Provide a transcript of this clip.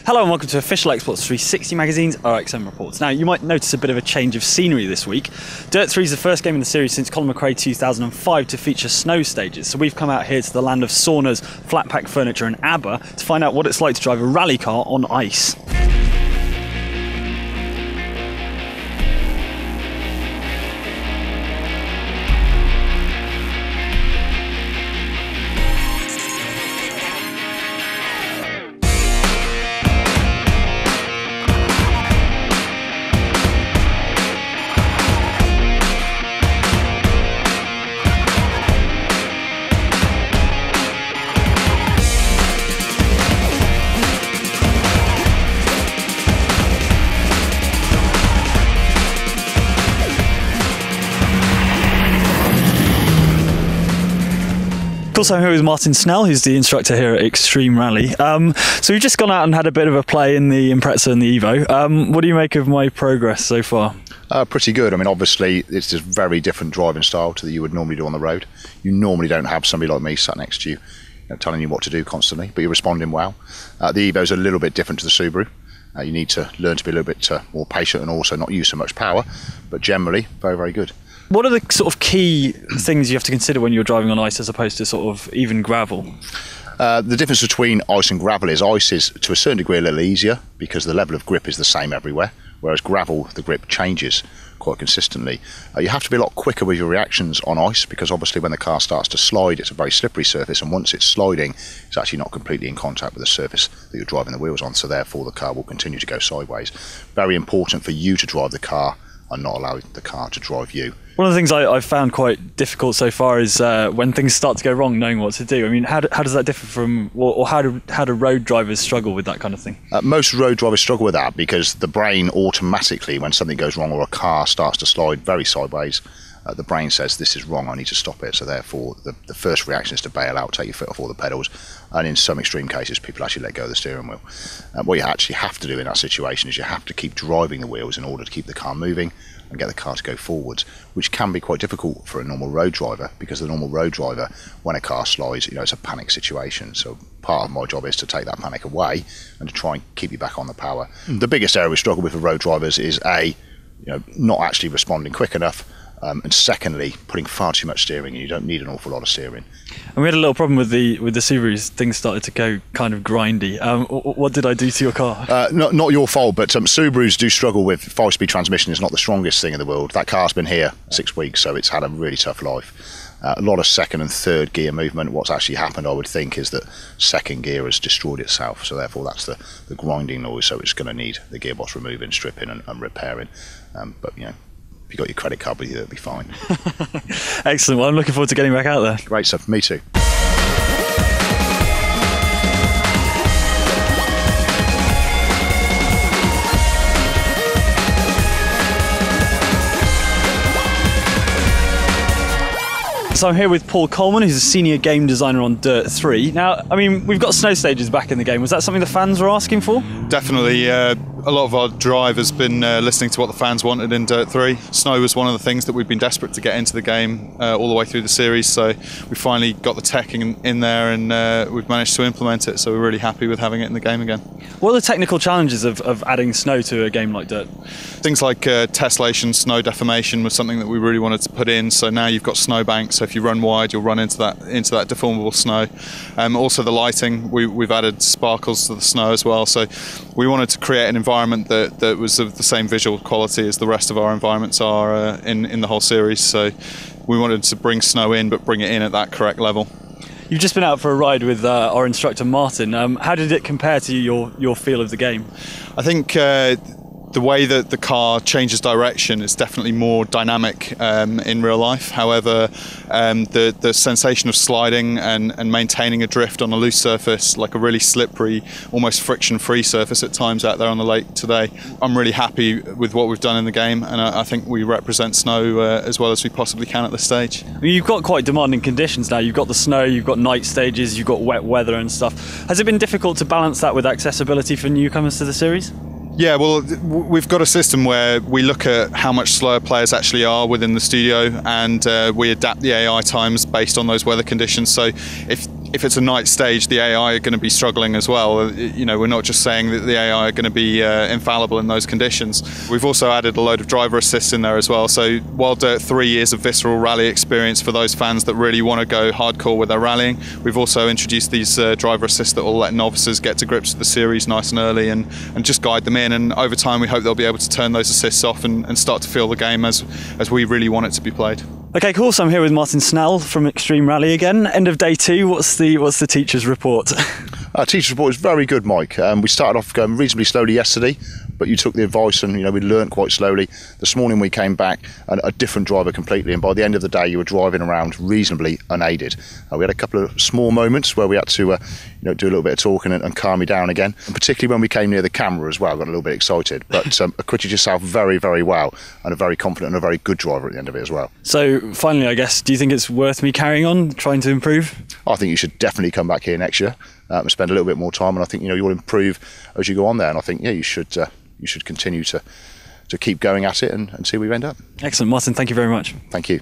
Hello and welcome to Official Xbox 360 Magazine's RXM Reports. Now, you might notice a bit of a change of scenery this week. Dirt 3 is the first game in the series since Colin McRae 2005 to feature snow stages. So we've come out here to the land of saunas, flat pack furniture and ABBA to find out what it's like to drive a rally car on ice. Also, I'm here with Martin Snell, who's the instructor here at Extreme Rally. So we've just gone out and had a bit of a play in the Impreza and the Evo. What do you make of my progress so far? Pretty good. I mean, obviously, it's a very different driving style to that you would normally do on the road. You normally don't have somebody like me sat next to you, telling you what to do constantly, but you're responding well. The Evo's a little bit different to the Subaru. You need to learn to be a little bit more patient and also not use so much power, but generally, very, very good. What are the sort of key things you have to consider when you're driving on ice as opposed to sort of even gravel? The difference between ice and gravel is ice is to a certain degree a little easier because the level of grip is the same everywhere, whereas gravel, the grip changes quite consistently. You have to be a lot quicker with your reactions on ice because obviously when the car starts to slide, it's a very slippery surface, and once it's sliding, it's actually not completely in contact with the surface that you're driving the wheels on, so therefore the car will continue to go sideways. Very important for you to drive the car and not allow the car to drive you. One of the things I've found quite difficult so far is when things start to go wrong, knowing what to do. I mean, how does that differ from, or how do road drivers struggle with that kind of thing? Most road drivers struggle with that because the brain automatically, when something goes wrong or a car starts to slide very sideways, the brain says, this is wrong, I need to stop it. So therefore, the first reaction is to bail out, take your foot off all the pedals, and in some extreme cases, people actually let go of the steering wheel. What you actually have to do in that situation is you have to keep driving the wheels in order to keep the car moving and get the car to go forwards, which can be quite difficult for a normal road driver because the normal road driver, when a car slides, it's a panic situation. So part of my job is to take that panic away and to try and keep you back on the power. The biggest area we struggle with for road drivers is not actually responding quick enough, and secondly, putting far too much steering in. You don't need an awful lot of steering. And we had a little problem with the Subarus. Things started to go kind of grindy. What did I do to your car? Not your fault, but Subarus do struggle with 5-speed transmission. Is not the strongest thing in the world. That car's been here 6 weeks, so it's had a really tough life. A lot of second and third gear movement. What's actually happened, I would think, is that second gear has destroyed itself. So therefore, that's the grinding noise. So it's going to need the gearbox removing, stripping, and repairing. But if you've got your credit card with you, it'll be fine. Excellent. Well, I'm looking forward to getting back out there. Great stuff. Me too. So I'm here with Paul Coleman, who's a senior game designer on Dirt 3. Now, I mean, we've got snow stages back in the game. Was that something the fans were asking for? Definitely. A lot of our drive has been listening to what the fans wanted in Dirt 3. Snow was one of the things that we've been desperate to get into the game all the way through the series, so we finally got the tech in there and we've managed to implement it, so we're really happy with having it in the game again. What are the technical challenges of adding snow to a game like Dirt? Things like tessellation, snow deformation was something that we really wanted to put in, so now you've got snow banks, so if you run wide you'll run into that deformable snow. Also the lighting, we've added sparkles to the snow as well, so we wanted to create an environment that was of the same visual quality as the rest of our environments are in the whole series, so we wanted to bring snow in but bring it in at that correct level. You've just been out for a ride with our instructor Martin. How did it compare to your feel of the game? I think the way that the car changes direction is definitely more dynamic in real life. However, the sensation of sliding and maintaining a drift on a loose surface, like a really slippery, almost friction-free surface at times out there on the lake today, I'm really happy with what we've done in the game, and I think we represent snow as well as we possibly can at this stage. I mean, you've got quite demanding conditions now. You've got the snow, you've got night stages, you've got wet weather and stuff. Has it been difficult to balance that with accessibility for newcomers to the series? Yeah, well, we've got a system where we look at how much slower players actually are within the studio, and we adapt the AI times based on those weather conditions. So if it's a night stage, the AI are going to be struggling as well. You know, we're not just saying that the AI are going to be infallible in those conditions. We've also added a load of driver assist in there as well. So while Dirt 3 is a visceral rally experience for those fans that really want to go hardcore with their rallying, we've also introduced these driver assists that will let novices get to grips with the series nice and early and just guide them in. And over time, we hope they'll be able to turn those assists off and start to feel the game as we really want it to be played. Okay, cool. So I'm here with Martin Snell from Extreme Rally again. End of day 2. What's the teacher's report? Our teacher's report is very good, Mike. We started off going reasonably slowly yesterday, but you took the advice and we learnt quite slowly. This morning we came back and a different driver completely, and by the end of the day you were driving around reasonably unaided. We had a couple of small moments where we had to do a little bit of talking and calm me down again, and particularly when we came near the camera as well, I got a little bit excited, but acquitted yourself very, very well, and a very confident and a very good driver at the end of it as well. So finally, I guess, do you think it's worth me carrying on, trying to improve? I think you should definitely come back here next year and spend a little bit more time, and I think you'll improve as you go on there, and I think you should continue to keep going at it and see where you end up. Excellent, Martin, thank you very much. Thank you.